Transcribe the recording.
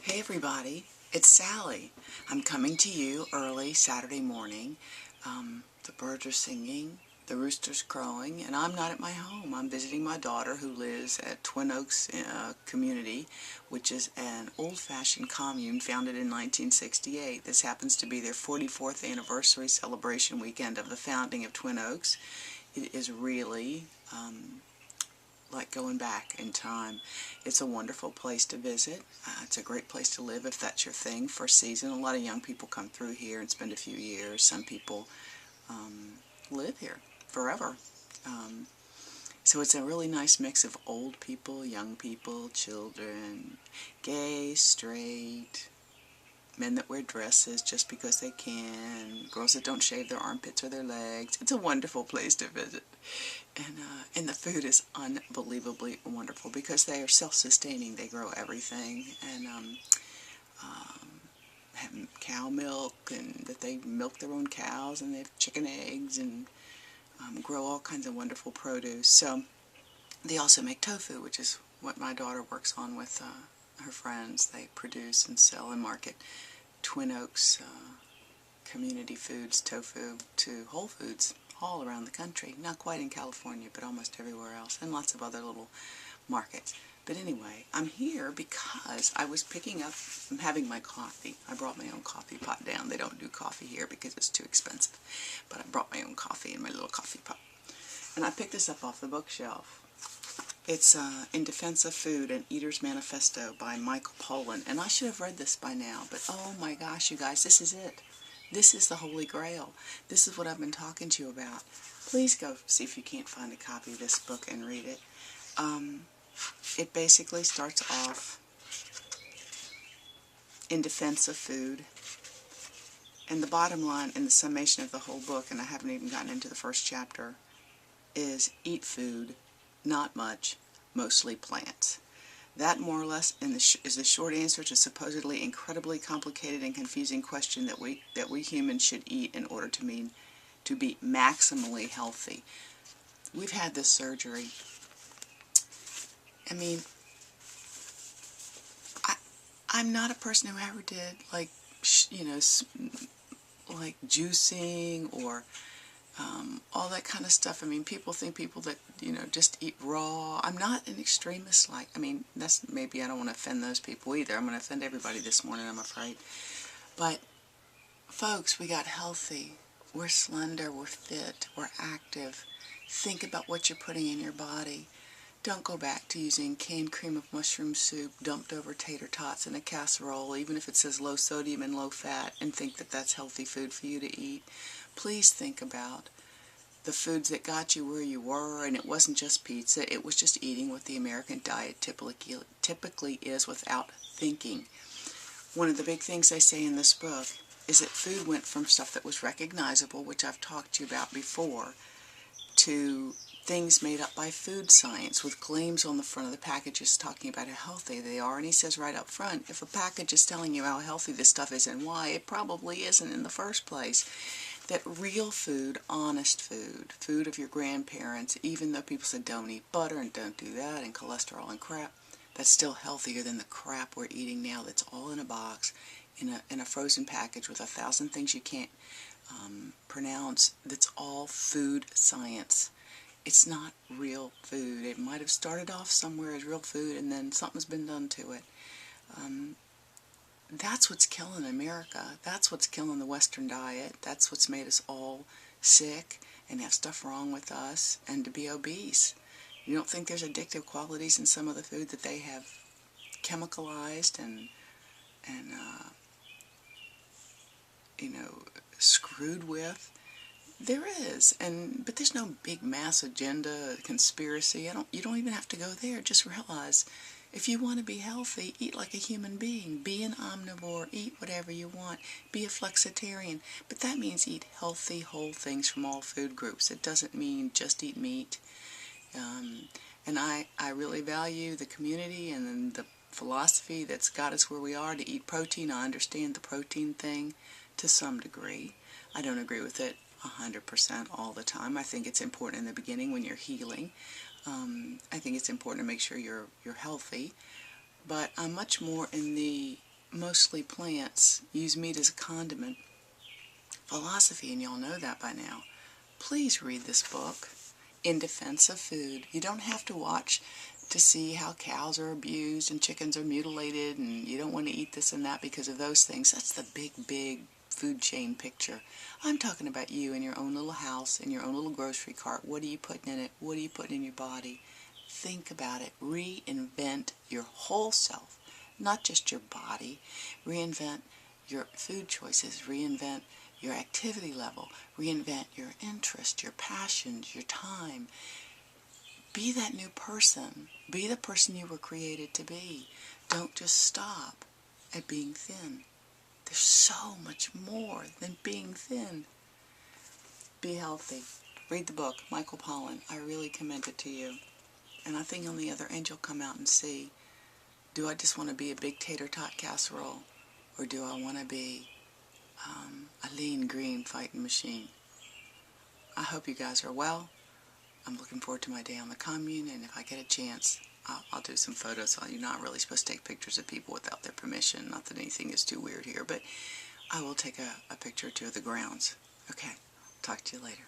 Hey everybody, it's Sally. I'm coming to you early Saturday morning. The birds are singing, the rooster's crowing, and I'm not at my home. I'm visiting my daughter who lives at Twin Oaks Community, which is an old-fashioned commune founded in 1968. This happens to be their 44th anniversary celebration weekend of the founding of Twin Oaks. It is really like going back in time. It's a wonderful place to visit. It's a great place to live if that's your thing for a season. A lot of young people come through here and spend a few years. Some people live here forever. Um, so it's a really nice mix of old people, young people, children, gay, straight, men that wear dresses just because they can, girls that don't shave their armpits or their legs. It's a wonderful place to visit. And the food is unbelievably wonderful because they are self-sustaining. They grow everything and have cow milk, and that they milk their own cows, and they have chicken eggs, and grow all kinds of wonderful produce. So they also make tofu, which is what my daughter works on with her friends. They produce and sell and market Twin Oaks community foods, tofu, to Whole Foods all around the country. Not quite in California, but almost everywhere else, and lots of other little markets. But anyway, I'm here because I was I'm having my coffee. I brought my own coffee pot down. They don't do coffee here because it's too expensive. But I brought my own coffee in my little coffee pot. And I picked this up off the bookshelf. It's In Defense of Food, an Eater's Manifesto by Michael Pollan. And I should have read this by now, but oh my gosh, you guys, this is it. This is the Holy Grail. This is what I've been talking to you about. Please go see if you can't find a copy of this book and read it. It basically starts off in defense of food. And the bottom line in the summation of the whole book, and I haven't even gotten into the first chapter, is eat food, not much, mostly plants. That, more or less, is the short answer to supposedly incredibly complicated and confusing question that we humans should eat in order to be maximally healthy. We've had this surgery. I mean, I'm not a person who ever did like juicing or all that kind of stuff. I mean, people that, just eat raw. I'm not an extremist maybe I don't want to offend those people either. I'm going to offend everybody this morning, I'm afraid. But, folks, we got healthy. We're slender, we're fit, we're active. Think about what you're putting in your body. Don't go back to using canned cream of mushroom soup dumped over tater tots in a casserole, even if it says low sodium and low fat, and think that that's healthy food for you to eat. Please think about the foods that got you where you were, and it wasn't just pizza, it was just eating what the American diet typically is without thinking. One of the big things they say in this book is that food went from stuff that was recognizable, which I've talked to you about before, to things made up by food science with claims on the front of the packages talking about how healthy they are. And he says right up front, if a package is telling you how healthy this stuff is and why, it probably isn't in the first place. That real food, honest food, food of your grandparents, even though people say don't eat butter and don't do that and cholesterol and crap, that's still healthier than the crap we're eating now that's all in a box, in a frozen package with 1,000 things you can't pronounce. That's all food science. It's not real food. It might have started off somewhere as real food and then something's been done to it. That's what's killing America. That's what's killing the Western diet. That's what's made us all sick and have stuff wrong with us and to be obese. You don't think there's addictive qualities in some of the food that they have chemicalized and screwed with? There is, but there's no big mass agenda, conspiracy. You don't even have to go there. Just realize, if you want to be healthy, eat like a human being. Be an omnivore. Eat whatever you want. Be a flexitarian. But that means eat healthy, whole things from all food groups. It doesn't mean just eat meat. And I really value the community and the philosophy that's got us where we are to eat protein. I understand the protein thing to some degree. I don't agree with it 100% all the time. I think it's important in the beginning when you're healing. I think it's important to make sure you're healthy. But I'm much more in the mostly plants, use meat as a condiment philosophy, and y'all know that by now. Please read this book, In Defense of Food. You don't have to watch to see how cows are abused and chickens are mutilated and you don't want to eat this and that because of those things. That's the big food chain picture. I'm talking about you in your own little house, in your own little grocery cart. What are you putting in it? What are you putting in your body? Think about it. Reinvent your whole self, not just your body. Reinvent your food choices. Reinvent your activity level. Reinvent your interest, your passions, your time. Be that new person. Be the person you were created to be. Don't just stop at being thin. There's so much more than being thin. Be healthy. Read the book, Michael Pollan. I really commend it to you. And I think on the other end you'll come out and see, do I just want to be a big tater tot casserole? Or do I want to be a lean green fighting machine? I hope you guys are well. I'm looking forward to my day on the commune, and if I get a chance, I'll do some photos. You're not really supposed to take pictures of people without their permission. Not that anything is too weird here, but I will take a picture or two of the grounds. Okay, talk to you later.